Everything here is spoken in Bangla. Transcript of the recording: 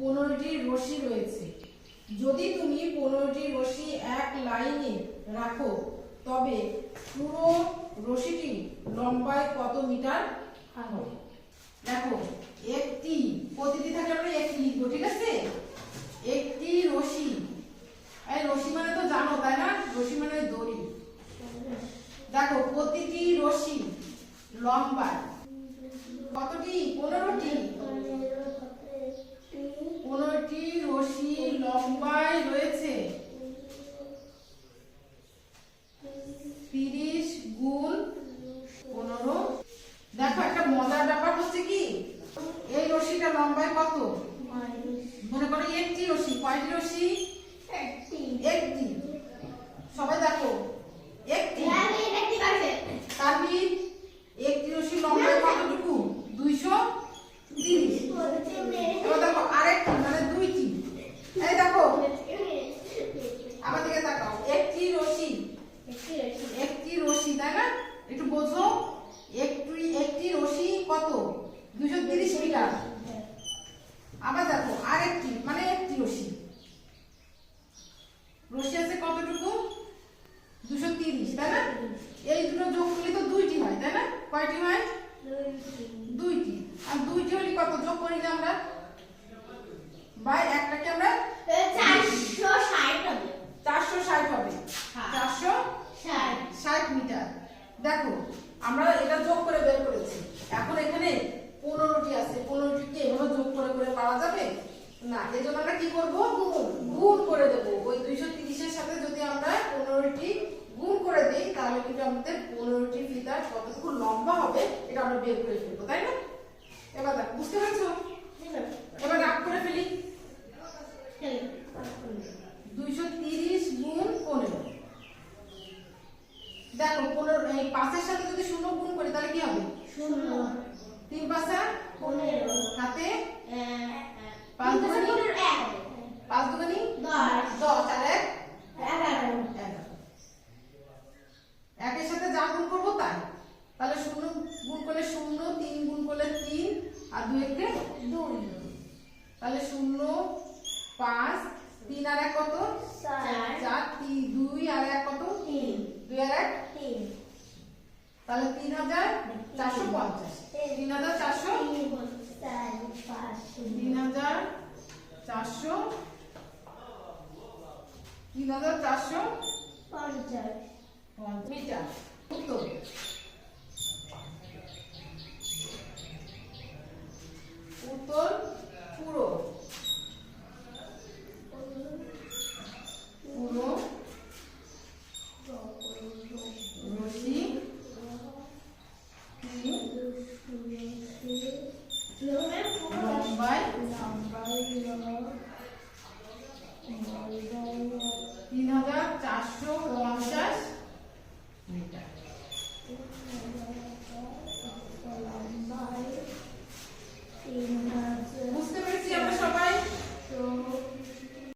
15টি রশ্মি রয়েছে। যদি তুমি 15টি রশ্মি এক লাইনে রাখো তবে পুরো রশ্মিটি লম্বায় কত মিটার হবে? দেখো একটি, প্রতিটি থাকে আমরা একটি লিখবো, ঠিক আছে? একটি রশ্মি, এই রশ্মি মানে তো জানো তাই না? রশ্মি মানে দড়ি। দেখো প্রতিটি রশ্মি লম্বায় কতটি? 15টি। 15টি রশ্মি লম্বায় রয়েছে 30 গুণ 15। দেখো একটা মজার ব্যাপার হচ্ছে কি, এই রশ্মিটা লম্বায় কত? মনে করো একটি রশ্মি, কয়টি রশ্মি? একটি। সবাই দেখো একটি, তাহলে একটি রশ্মি লম্বায় কতটুকু? 230। এবার দেখো আরেকটি, মানে দুইটি। এই দেখো আমার দিকে তাকাও, একটি রশ্মি, একটি রশ্মি, তাই না? একটু বোঝো, একটি রশ্মি কত? 230 মিটার। আবার দেখো আরেকটি, মানে একটি রশ্মি, রশ্মি আছে কতটুকু? 230, তাই না? এই দুটো যোগ করলে তো দুইটি হয়, তাই না? কয়টি হয়? দুইটি। আর দুইটি হলে কত যোগ করি না আমরা? বাই একটাকে আমরা 460 হবে। 460 হবে। 460 মিটার। দেখো আমরা এটা যোগ করে বের করেছি। এখন এখানে 15টি আছে, 15টিকে এভাবে যোগ করে করে পাওয়া যাবে না। এজন্য আমরা কি করব? গুণ করে দেব। ওই 230 এর সাথে যদি আমরা 15টি গুণ করে দেই তাহলে কিন্তু আমাদের 15টি ফিতা কতটুকু লম্বা হবে এটা আমরা বের করে ফেলবো, তাই না? এবার দেখো বুঝতে পারছো? এবার রাগ করে ফেলি। 230 গুণ 15। দেখো 15, এই 5 এর সাথে যদি 0 গুণ করি তাহলে কি হবে? 0। 3 5 15 হাতে 5 5 দুগুনি 1 5 দুগুনি 10 10 আর 1 11 একের সাথে যা গুণ করব তাই। তাহলে 0 গুণ করলে 0, 3 গুণ করলে 3 আর 2 একে 2। তাহলে 0 5 3 আর 1 কত? 4 2 আর 1 কত? 3 2 আর 1 3। তাহলে 3450। 3400 3450 মিটার। উত্তর।